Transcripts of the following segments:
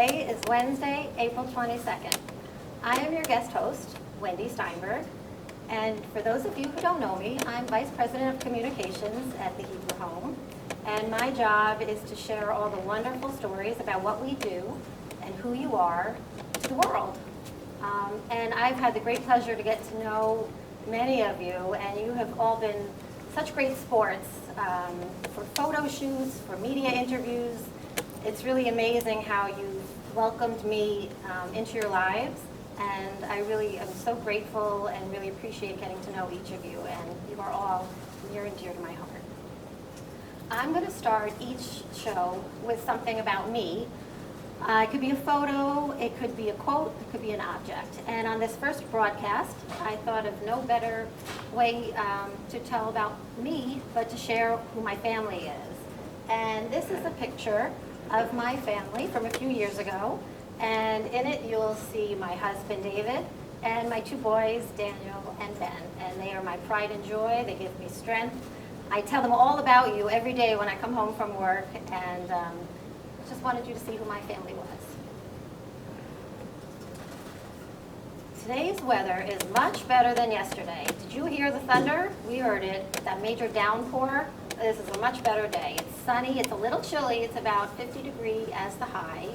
Today is Wednesday, April 22nd. I am your guest host, Wendy Steinberg, and for those of you who don't know me, I'm Vice President of Communications at the Hebrew Home, and my job is to share all the wonderful stories about what we do and who you are to the world. And I've had the great pleasure to get to know many of you, and you have all been such great sports for photo shoots, for media interviews. It's really amazing how you've welcomed me into your lives, and I really am so grateful and really appreciate getting to know each of you, and you are all near and dear to my heart. I'm going to start each show with something about me. It could be a photo, it could be a quote, it could be an object. And on this first broadcast, I thought of no better way to tell about me, but to share who my family is. And this is a picture of my family from a few years ago. And in it, you'll see my husband, David, and my two boys, Daniel and Ben. And they are my pride and joy. They give me strength. I tell them all about you every day when I come home from work, and just wanted you to see who my family was. Today's weather is much better than yesterday. Did you hear the thunder? We heard it, that major downpour. This is a much better day. It's sunny, it's a little chilly, it's about 50 degrees as the high.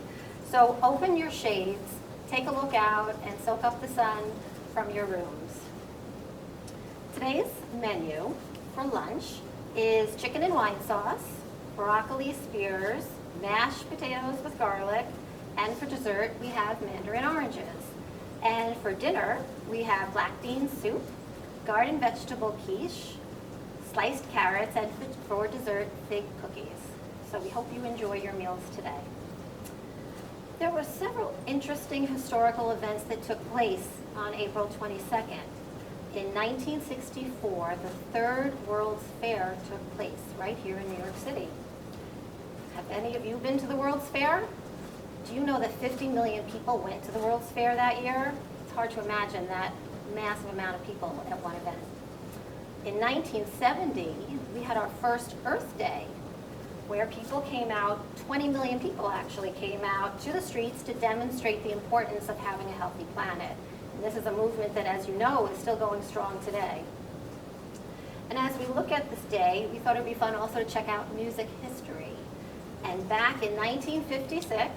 So open your shades, take a look out, and soak up the sun from your rooms. Today's menu for lunch is chicken and wine sauce, broccoli spears, mashed potatoes with garlic, and for dessert we have mandarin oranges. And for dinner we have black bean soup, garden vegetable quiche, sliced carrots, and for dessert fig cookies. So we hope you enjoy your meals today. There were several interesting historical events that took place on April 22nd. In 1964, the Third World's Fair took place right here in New York City. Have any of you been to the World's Fair? Do you know that 50 million people went to the World's Fair that year? It's hard to imagine that massive amount of people at one event. In 1970, we had our first Earth Day, where people came out, 20 million people actually came out to the streets to demonstrate the importance of having a healthy planet. And this is a movement that, as you know, is still going strong today. And as we look at this day, we thought it would be fun also to check out music history. And back in 1956,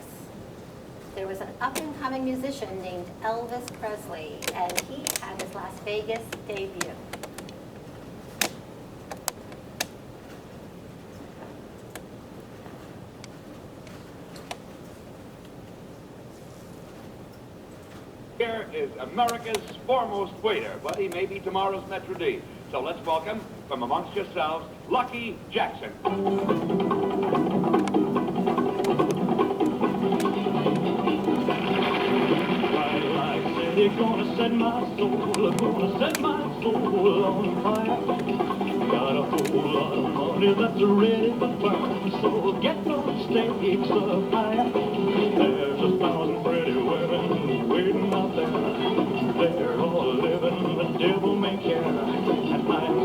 there was an up-and-coming musician named Elvis Presley, and he had his Las Vegas debut. Here is America's foremost waiter, but he may be tomorrow's Metro D. So let's welcome, from amongst yourselves, Lucky Jackson. You're gonna set my soul on fire. Got a whole lot of money that's ready to burn, so get those stakes up higher. There's 1,000 pretty women waiting out there. They're all living the devil may care, and I'm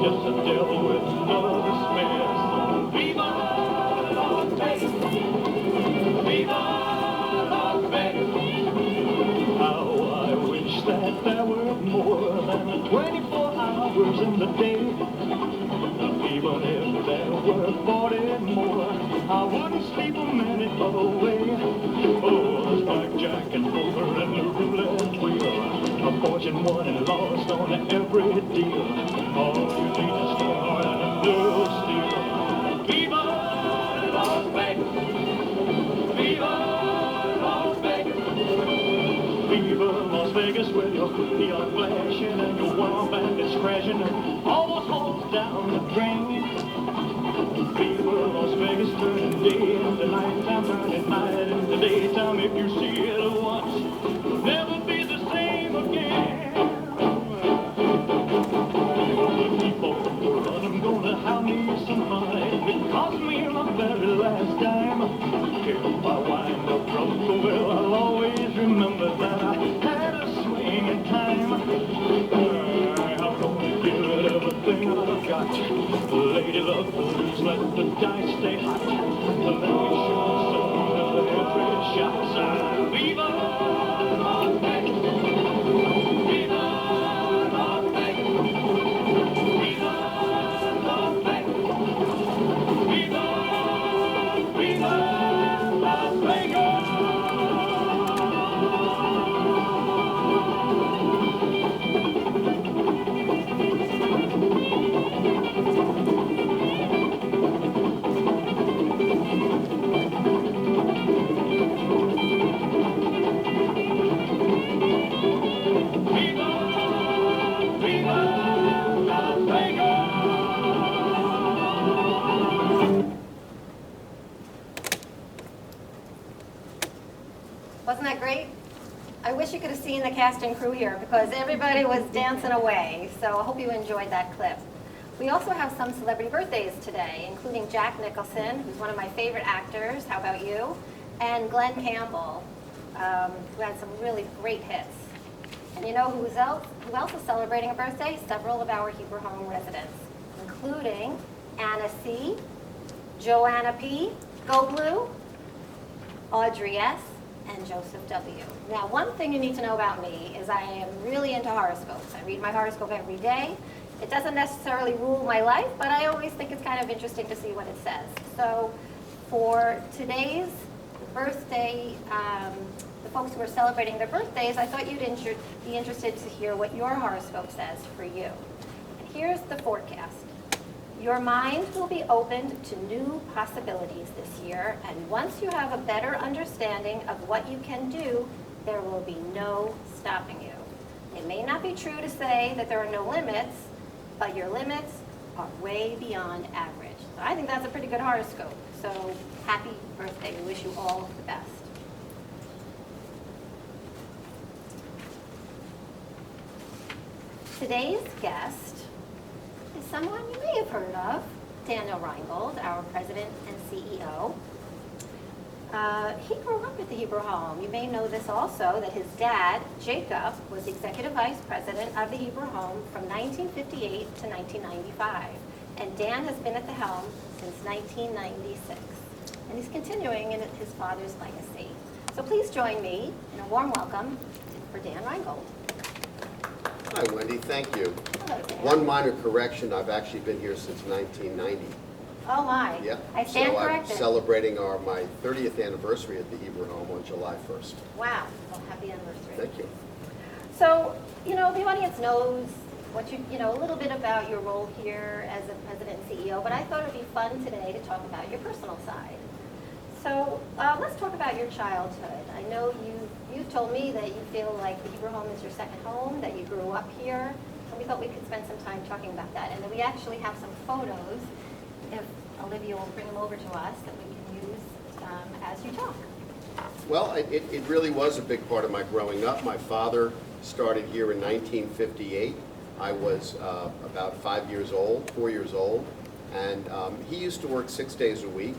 just a devil with no despair. So viva Las Vegas, viva Las Vegas. How I wish that there were more than 24 hours in the day. Even if there were 40 more, I wouldn't sleep a minute away. Oh, there's blackjack and poker and the roulette wheel, a fortune won and lost on every deal. All you need is a heart and a girl steal. Viva Las Vegas! Viva Las Vegas! Viva Las Vegas, with your neon flashing and your wild bandits crashing, all those holes down the drain. Viva Las Vegas, turning day into nighttime, turning night into daytime. If you see it once, never be the same again. The people who run, I'm gonna have me some money. It cost me my very last dime. If I wind up broke, well, I'll always remember that I had a swing in time. I'm gonna give it everything I've got. Lady luck, please let the dice stay hot. Let me show some of every shot. Wasn't that great? I wish you could have seen the cast and crew here because everybody was dancing away. So I hope you enjoyed that clip. We also have some celebrity birthdays today, including Jack Nicholson, who's one of my favorite actors. How about you? And Glenn Campbell, who had some really great hits. And you know who else is celebrating a birthday? Several of our Hebrew Home residents, including Anna C., Joanna P., Go Blue, Audrey S., and Joseph W. Now, one thing you need to know about me is I am really into horoscopes. I read my horoscope every day. It doesn't necessarily rule my life, but I always think it's kind of interesting to see what it says. So for today's birthday, the folks who are celebrating their birthdays, I thought you'd be interested to hear what your horoscope says for you. And here's the forecast. Your mind will be opened to new possibilities this year, and once you have a better understanding of what you can do, there will be no stopping you. It may not be true to say that there are no limits, but your limits are way beyond average. So I think that's a pretty good horoscope. So happy birthday. We wish you all the best. Today's guest is someone you may have heard of, Daniel Reingold, our president and CEO. He grew up at the Hebrew Home. You may know this also, that his dad, Jacob, was executive vice president of the Hebrew Home from 1958 to 1995. And Dan has been at the helm since 1996. And he's continuing in his father's legacy. So please join me in a warm welcome for Dan Reingold. Hi, Wendy. Thank you. Hello, Dan. One minor correction. I've actually been here since 1990. Oh, my. Yeah. I stand so corrected. I'm celebrating my 30th anniversary at the Hebrew Home on July 1st. Wow. Well, happy anniversary. Thank you. So, you know, the audience knows what a little bit about your role here as a president and CEO, but I thought it would be fun today to talk about your personal side. So let's talk about your childhood. I know you've told me that you feel like the Hebrew Home is your second home, that you grew up here, and we thought we could spend some time talking about that. And then we actually have some photos, if Olivia will bring them over to us, that we can use as you talk. Well, it really was a big part of my growing up. My father started here in 1958. I was about 4 years old, and he used to work 6 days a week.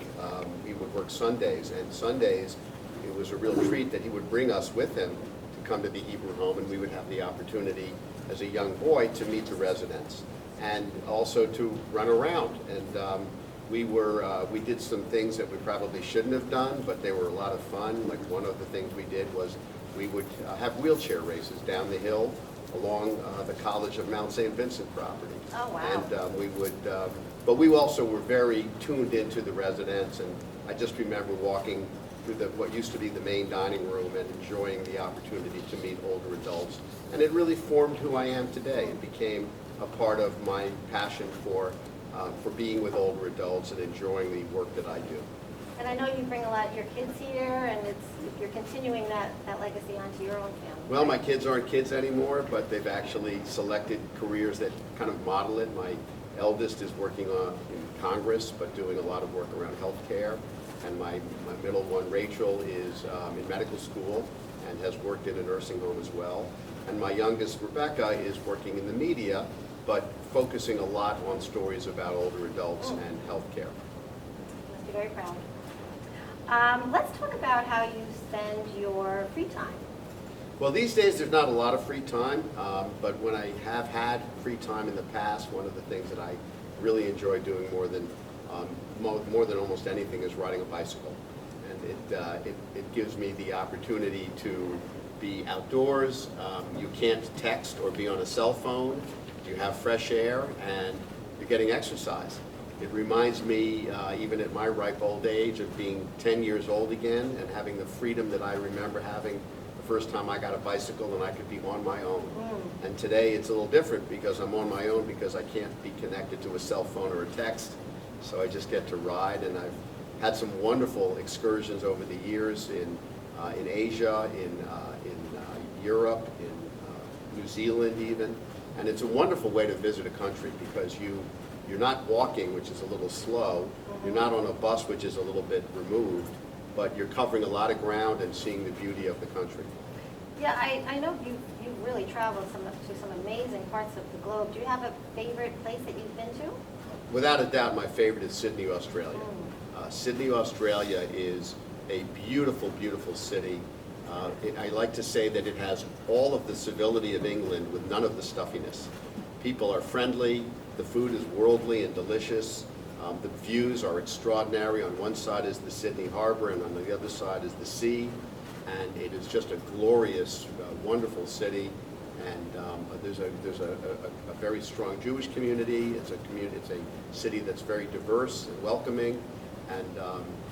He would work Sundays, and Sundays it was a real treat that he would bring us with him to come to the Hebrew Home, and we would have the opportunity as a young boy to meet the residents and also to run around. And we did some things that we probably shouldn't have done, but they were a lot of fun. Like one of the things we did was we would have wheelchair races down the hill along the College of Mount St. Vincent property. Oh, wow. And we would, but we also were very tuned into the residents, and I just remember walking through what used to be the main dining room and enjoying the opportunity to meet older adults. And it really formed who I am today. It became a part of my passion for being with older adults and enjoying the work that I do. And I know you bring a lot of your kids here, and you're continuing that legacy onto your own family. Well, my kids aren't kids anymore, but they've actually selected careers that kind of model it. My eldest is working in Congress, but doing a lot of work around healthcare. And my middle one, Rachel, is in medical school and has worked in a nursing home as well. And my youngest, Rebecca, is working in the media, but focusing a lot on stories about older adults and healthcare. You must be very proud. Let's talk about how you spend your free time. Well, these days there's not a lot of free time, but when I have had free time in the past, one of the things that I really enjoy doing more than almost anything is riding a bicycle. And it gives me the opportunity to be outdoors. You can't text or be on a cell phone. You have fresh air and you're getting exercise. It reminds me, even at my ripe old age, of being 10 years old again and having the freedom that I remember having the first time I got a bicycle and I could be on my own. And today it's a little different because I'm on my own because I can't be connected to a cell phone or a text. So I just get to ride, and I've had some wonderful excursions over the years in Asia, in Europe, in New Zealand even. And it's a wonderful way to visit a country because you're not walking, which is a little slow. You're not on a bus, which is a little bit removed. but you're covering a lot of ground and seeing the beauty of the country. Yeah, I know you've really traveled to some amazing parts of the globe. Do you have a favorite place that you've been to? Without a doubt, my favorite is Sydney, Australia. Sydney, Australia is a beautiful, beautiful city. I like to say that it has all of the civility of England with none of the stuffiness. People are friendly, the food is worldly and delicious, the views are extraordinary. On one side is the Sydney Harbor and on the other side is the sea, and it is just a glorious, wonderful city. And there's a very strong Jewish community. It's a city that's very diverse and welcoming, and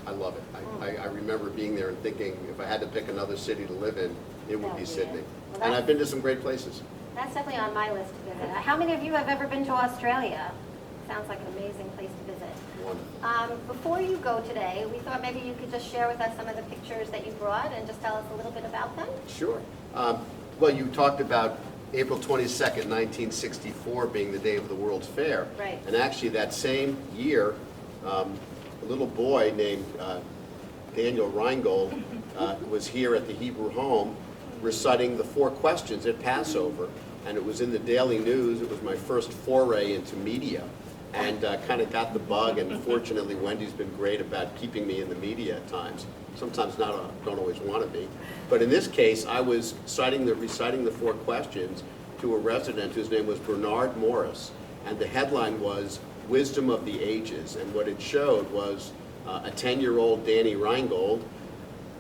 I love it. I remember being there and thinking if I had to pick another city to live in, it would be Sydney. Well, and I've been to some great places. That's definitely on my list to visit. How many of you have ever been to Australia? Sounds like an amazing place to visit. Wonderful. Before you go today, we thought maybe you could just share with us some of the pictures that you brought and just tell us a little bit about them. Sure. Well, you talked about April 22nd, 1964 being the day of the World's Fair. Right. And actually that same year, a little boy named Daniel Reingold was here at the Hebrew Home reciting the 4 questions at Passover. And it was in the Daily News. It was my first foray into media, and kind of got the bug. And fortunately, Wendy's been great about keeping me in the media at times. Sometimes don't always want to be. But in this case, I was reciting the 4 questions to a resident whose name was Bernard Morris. And the headline was Wisdom of the Ages. And what it showed was a 10-year-old Danny Reingold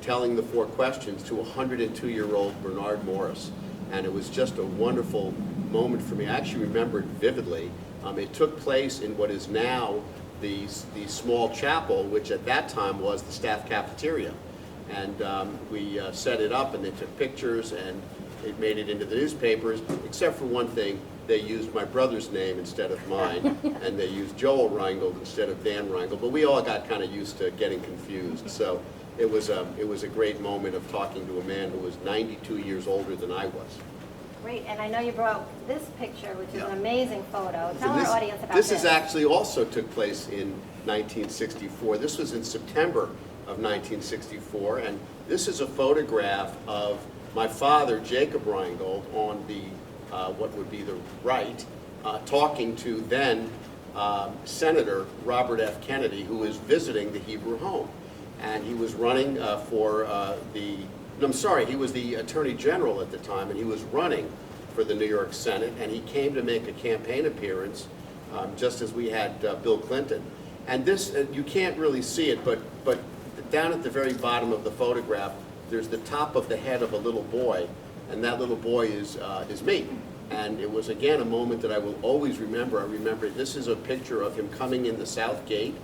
telling the 4 questions to a 102-year-old Bernard Morris. And it was just a wonderful moment for me. I actually remember it vividly. It took place in what is now the small chapel, which at that time was the staff cafeteria. And we set it up, and they took pictures, and it made it into the newspapers, except for one thing. They used my brother's name instead of mine, and they used Joel Reingold instead of Dan Reingold. But we all got kind of used to getting confused. So it was a great moment of talking to a man who was 92 years older than I was. Great, and I know you brought this picture, which is Yeah. an amazing photo. Tell And our audience about this. This is actually also took place in 1964. This was in September of 1964, and this is a photograph of my father, Jacob Reingold, on the what would be the right, talking to then Senator Robert F. Kennedy, who was visiting the Hebrew Home. And he was running he was the Attorney General at the time, and he was running for the New York Senate, and he came to make a campaign appearance just as we had Bill Clinton. And this, you can't really see it, but down at the very bottom of the photograph, there's the top of the head of a little boy, and that little boy is me. And it was, again, a moment that I will always remember. I remember this is a picture of him coming in the South Gate,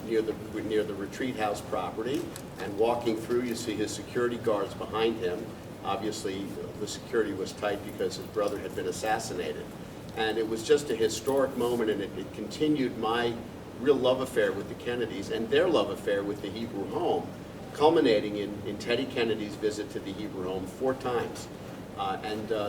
near the Retreat House property, and walking through. You see his security guards behind him. Obviously, the security was tight because his brother had been assassinated. And it was just a historic moment, and it continued my real love affair with the Kennedys and their love affair with the Hebrew Home, culminating in Teddy Kennedy's visit to the Hebrew Home 4 times.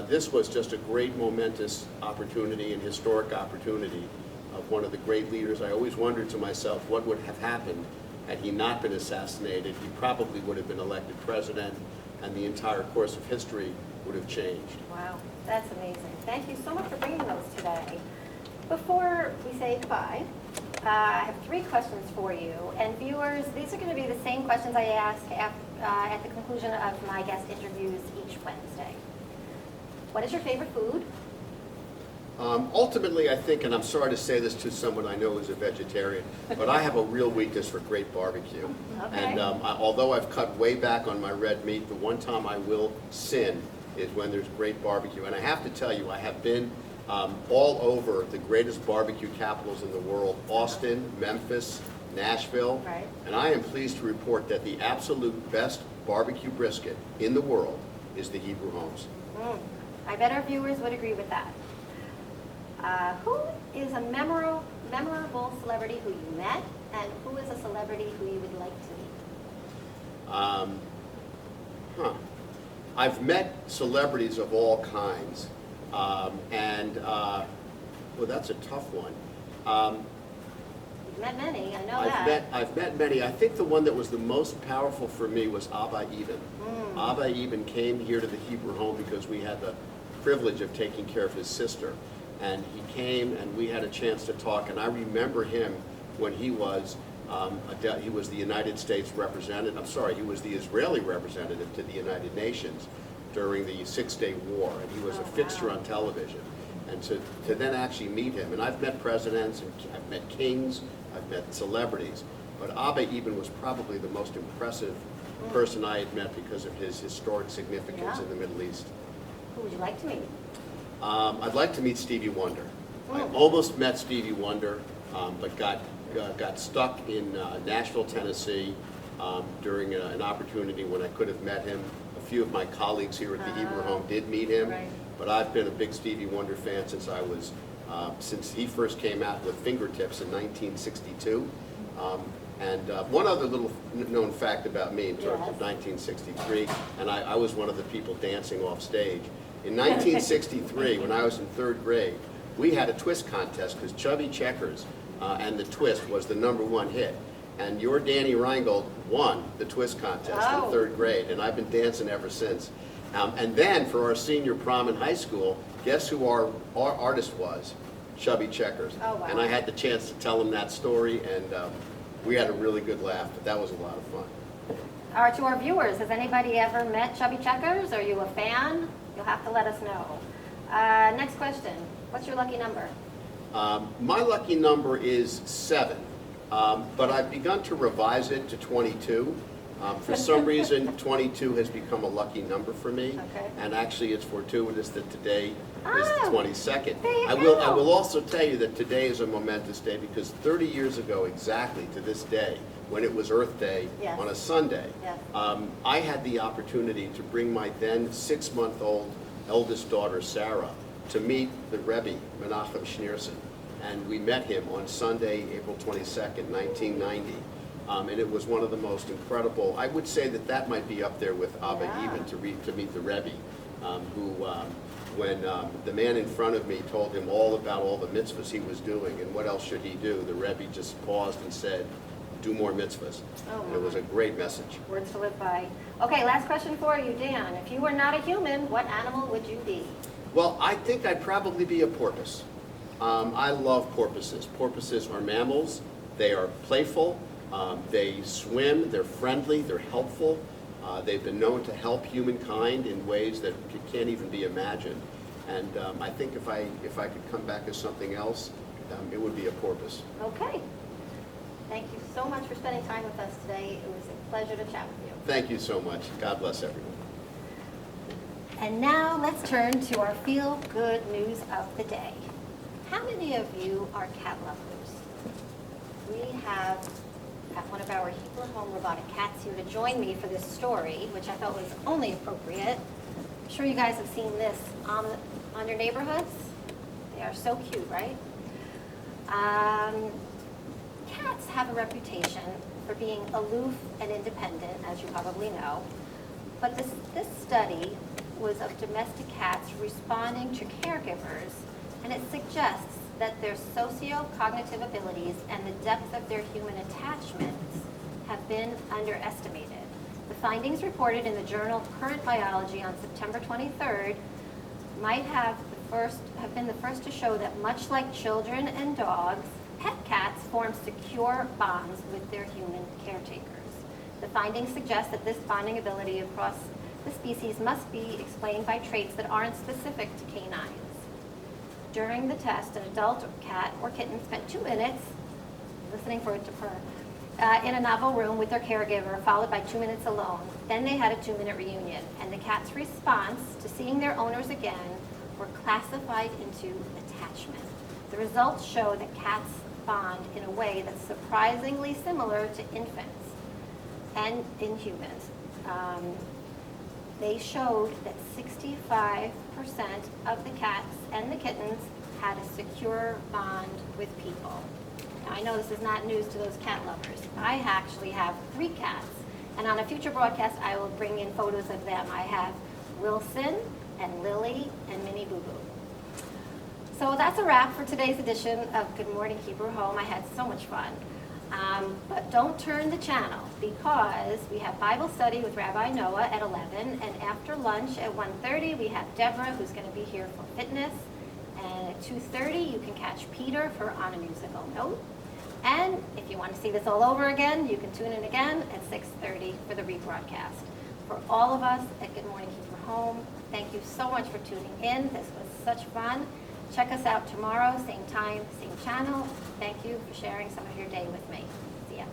This was just a great momentous opportunity and historic opportunity of one of the great leaders. I always wondered to myself what would have happened had he not been assassinated. He probably would have been elected president, and the entire course of history would have changed. Wow, that's amazing. Thank you so much for bringing those today. Before we say goodbye, I have 3 questions for you. And viewers, these are going to be the same questions I ask at the conclusion of my guest interviews each Wednesday. What is your favorite food? Ultimately, I think, and I'm sorry to say this to someone I know is a vegetarian, but I have a real weakness for great barbecue. Okay. And although I've cut way back on my red meat, the one time I will sin is when there's great barbecue. And I have to tell you, I have been all over the greatest barbecue capitals in the world: Austin, Memphis, Nashville. Right. And I am pleased to report that the absolute best barbecue brisket in the world is the Hebrew Homes. I bet our viewers would agree with that. Who is a memorable celebrity who you met, and who is a celebrity who you would like to meet? I've met celebrities of all kinds, well, that's a tough one. You've met many, I know that. I've met many. I think the one that was the most powerful for me was Abba Eben. Abba Eben came here to the Hebrew home because we had the privilege of taking care of his sister. And he came and we had a chance to talk, and I remember him when he was the United States representative, he was the Israeli representative to the United Nations during the Six-Day War, and he was a fixture on television. And to then actually meet him, and I've met presidents, and I've met kings, I've met celebrities, but Abba Eben was probably the most impressive person I had met because of his historic significance in the Middle East. Who would you like to meet? I'd like to meet Stevie Wonder. I almost met Stevie Wonder, but got stuck in Nashville, Tennessee during an opportunity when I could have met him. A few of my colleagues here at the Hebrew home did meet him, but I've been a big Stevie Wonder fan since he first came out with Fingertips in 1962. And one other little known fact about me in terms of 1963, and I was one of the people dancing off stage. In 1963, when I was in 3rd grade, we had a twist contest because Chubby Checkers and the Twist was the #1 hit. And your Danny Reingold won the twist contest in 3rd grade, and I've been dancing ever since. And then for our senior prom in high school, guess who our artist was? Chubby Checkers. Oh, wow. And I had the chance to tell him that story, and we had a really good laugh, but that was a lot of fun. All right, to our viewers, has anybody ever met Chubby Checkers? Are you a fan? You'll have to let us know. Next question. What's your lucky number? My lucky number is 7, but I've begun to revise it to 22. For some reason, 22 has become a lucky number for me, and actually it's fortuitous that today is the 22nd. I will also tell you that today is a momentous day because 30 years ago exactly to this day, when it was Earth Day on a Sunday, I had the opportunity to bring my then 6-month-old eldest daughter, Sarah, to meet the Rebbe, Menachem Schneerson. And we met him on Sunday, April 22nd, 1990. And it was one of the most incredible, I would say that might be up there with Abba Eben to meet the Rebbe, when the man in front of me told him all about all the mitzvahs he was doing and what else should he do, the Rebbe just paused and said, do more mitzvahs. And it was a great message. Words to live by. Okay, last question for you, Dan. If you were not a human, what animal would you be? Well, I think I'd probably be a porpoise. I love porpoises. Porpoises are mammals. They are playful. They swim. They're friendly. They're helpful. They've been known to help humankind in ways that can't even be imagined. And I think if I could come back as something else, it would be a porpoise. Okay. Thank you so much for spending time with us today. It was a pleasure to chat with you. Thank you so much. God bless everyone. And now let's turn to our feel-good news of the day. How many of you are cat lovers? We have one of our Hebrew home robotic cats here to join me for this story, which I felt was only appropriate. I'm sure you guys have seen this on your neighborhoods. They are so cute, right? Cats have a reputation for being aloof and independent, as you probably know. But this study was of domestic cats responding to caregivers, and it suggests that their socio-cognitive abilities and the depth of their human attachments have been underestimated. The findings reported in the journal Current Biology on September 23rd might have been the first to show that much like children and dogs, pet cats form secure bonds with their human caretakers. The findings suggest that this bonding ability across the species must be explained by traits that aren't specific to canines. During the test, an adult cat or kitten spent 2 minutes listening for it to purr in a novel room with their caregiver, followed by 2 minutes alone. Then they had a 2-minute reunion, and the cat's response to seeing their owners again were classified into attachment. The results show that cats bond in a way that's surprisingly similar to infants and in humans. They showed that 65% of the cats and the kittens had a secure bond with people. Now, I know this is not news to those cat lovers. I actually have 3 cats, and on a future broadcast, I will bring in photos of them. I have Wilson and Lily and Minnie Boo Boo. So that's a wrap for today's edition of Good Morning Hebrew Home. I had so much fun. But don't turn the channel, because we have Bible study with Rabbi Noah at 11, and after lunch at 1:30 we have Deborah, who's going to be here for fitness, and at 2:30 you can catch Peter for On a Musical Note. And if you want to see this all over again, you can tune in again at 6:30 for the rebroadcast. For all of us at Good Morning Hebrew Home, thank you so much for tuning in. This was such fun. Check us out tomorrow, same time, same channel. Thank you for sharing some of your day with me. See ya.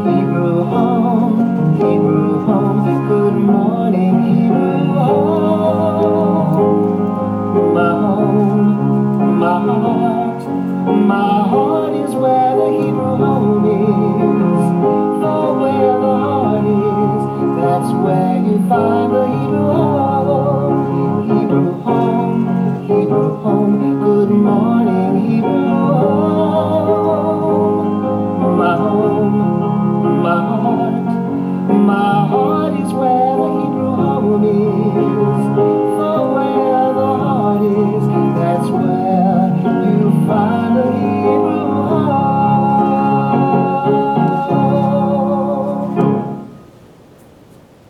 Hebrew home, good morning, Hebrew home. My heart is where the Hebrew home is. For where the heart is, that's where you find the Hebrew home. Hebrew home,